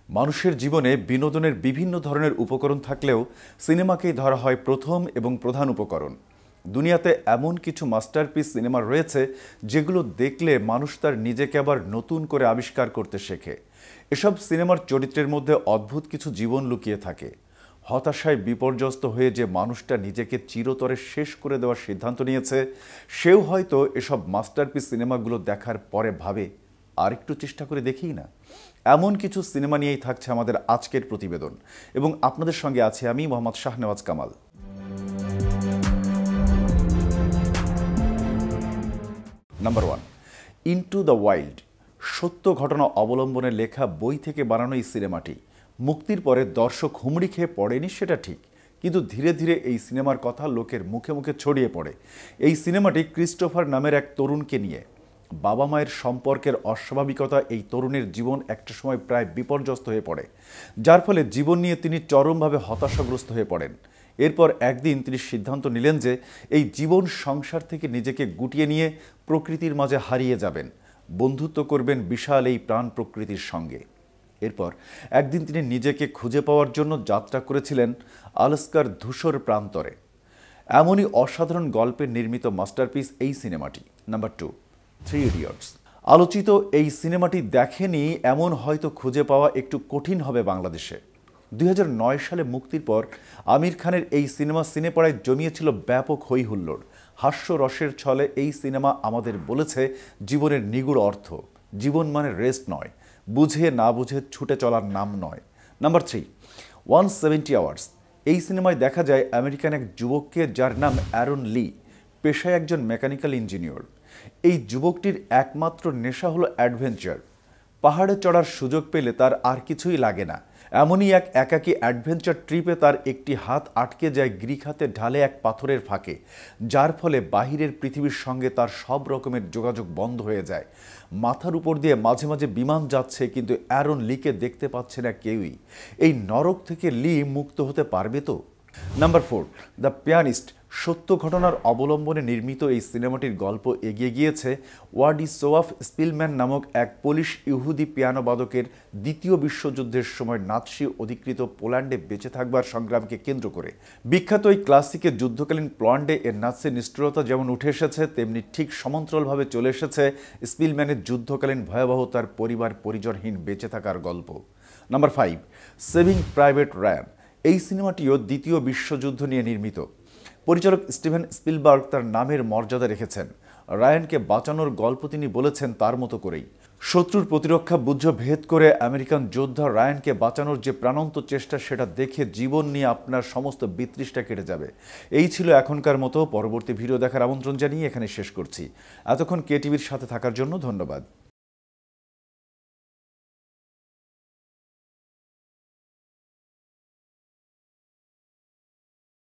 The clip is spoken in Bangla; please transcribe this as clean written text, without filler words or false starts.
মানুষের জীবনে বিনোদনের বিভিন্ন ধরনের উপকরণ থাকলেও সিনেমাকেই ধরা হয় প্রথম এবং প্রধান উপকরণ। দুনিয়াতে এমন কিছু মাস্টারপিস সিনেমা রয়েছে যেগুলো দেখলে মানুষ তার নিজেকে আবার নতুন করে আবিষ্কার করতে শেখে। এসব সিনেমার চরিত্রের মধ্যে অদ্ভুত কিছু জীবন লুকিয়ে থাকে। হতাশায় বিপর্যস্ত হয়ে যে মানুষটা নিজেকে চিরতরে শেষ করে দেওয়ার সিদ্ধান্ত নিয়েছে, সেও হয়তো এসব মাস্টারপিস সিনেমাগুলো দেখার পরে ভাবে, আর একটু চেষ্টা করে দেখি না। এমন কিছু সিনেমা নিয়েই থাকছে আমাদের আজকের প্রতিবেদন, এবং আপনাদের সঙ্গে আছে আমি Mohammad Shahnawaz Kamal. Number 1, into the wild. সত্য ঘটনা অবলম্বনে লেখা বই থেকে বানানো এই সিনেমাটি মুক্তির পরে দর্শক হুমড়ি খেয়ে পড়েনি সেটা ঠিক, কিন্তু ধীরে ধীরে এই সিনেমার কথা লোকের মুখে মুখে ছড়িয়ে পড়ে। এই সিনেমাটি ক্রিস্টোফার নামের এক তরুণকে নিয়ে। বাবা মায়ের সম্পর্কের অস্বাভাবিকতা এই তরুণের জীবন একটা সময় প্রায় বিপর্যস্ত হয়ে পড়ে, যার ফলে জীবন নিয়ে তিনি চরমভাবে হতাশাগ্রস্ত হয়ে পড়েন। এরপর একদিন তিনি সিদ্ধান্ত নিলেন যে এই জীবন সংসার থেকে নিজেকে গুটিয়ে নিয়ে প্রকৃতির মাঝে হারিয়ে যাবেন, বন্ধুত্ব করবেন বিশাল এই প্রাণ প্রকৃতির সঙ্গে। এরপর একদিন তিনি নিজেকে খুঁজে পাওয়ার জন্য যাত্রা করেছিলেন আলাস্কার ধূসর প্রান্তরে। এমনই অসাধারণ গল্পের নির্মিত মাস্টারপিস এই সিনেমাটি। Number 2, 3 idiots. আলোচিত এই সিনেমাটি দেখেনি এমন হয়তো খুঁজে পাওয়া একটু কঠিন হবে বাংলাদেশে। 2009 সালে মুক্তির পর আমির খানের এই সিনেমা সিনেপাড়ায় জমিয়েছিল ব্যাপক হই হুল্লোড়। হাস্যরসের ছলে এই সিনেমা আমাদের বলেছে জীবনের নিগুড় অর্থ। জীবন মানে রেস্ট নয়, বুঝে না বুঝে ছুটে চলার নাম নয়। Number 3, 170 hours. এই সিনেমায় দেখা যায় আমেরিকান এক যুবককে, যার নাম অ্যারন লি, পেশায় একজন মেকানিক্যাল ইঞ্জিনিয়ার। এই যুবকটির একমাত্র নেশা হলো অ্যাডভেঞ্চার। পাহাড়ে চড়ার সুযোগ পেলে তার আর কিছুই লাগে না। এমনই এক একাকী অ্যাডভেঞ্চার ট্রিপে তার একটি হাত আটকে যায় গ্রিক হাতে ঢালে এক পাথরের ফাঁকে, যার ফলে বাহিরের পৃথিবীর সঙ্গে তার সব রকমের যোগাযোগ বন্ধ হয়ে যায়। মাথার উপর দিয়ে মাঝে মাঝে বিমান যাচ্ছে, কিন্তু অ্যারন লিকে দেখতে পাচ্ছে না কেউই। এই নরক থেকে লি মুক্ত হতে পারবে তো? Number 4, the pianist. সত্য ঘটনার অবলম্বনে নির্মিত এই সিনেমাটির গল্প এগিয়ে গিয়েছে ওয়াডিসোয়াফ স্পিলম্যান নামক এক পোলিশ ইহুদি পিয়ানো বাদকের দ্বিতীয় বিশ্বযুদ্ধের সময় নাৎসি অধিকৃত পোল্যান্ডে বেঁচে থাকবার সংগ্রামকে কেন্দ্র করে। বিখ্যাত এই ক্লাসিকের যুদ্ধকালীন পোল্যান্ডে এর নাৎসি নিষ্ঠুরতা যেমন উঠে এসেছে, তেমনি ঠিক সমান্তরালভাবে চলে এসেছে স্পিলম্যানের যুদ্ধকালীন ভয়াবহতার পরিবার পরিজনহীন বেঁচে থাকার গল্প। Number 5, saving private Ryan. এই সিনেমাটিও দ্বিতীয় বিশ্বযুদ্ধ নিয়ে নির্মিত। পরিচালক স্টিভেন স্পিলবার্গ তার নামের মর্যাদা রেখেছেন। রায়ানকে বাঁচানোর গল্প তিনি বলেছেন তার মতো করেই। শত্রুর প্রতিরক্ষা বুদ্ধ ভেদ করে আমেরিকান যোদ্ধা রায়ানকে বাঁচানোর যে প্রাণান্ত চেষ্টা, সেটা দেখে জীবন নিয়ে আপনার সমস্ত বিতৃষ্ণা কেটে যাবে। এই ছিল এখনকার মতো। পরবর্তী ভিডিও দেখার আমন্ত্রণ জানিয়ে এখানে শেষ করছি। এতক্ষণ কেটিভির সাথে থাকার জন্য ধন্যবাদ।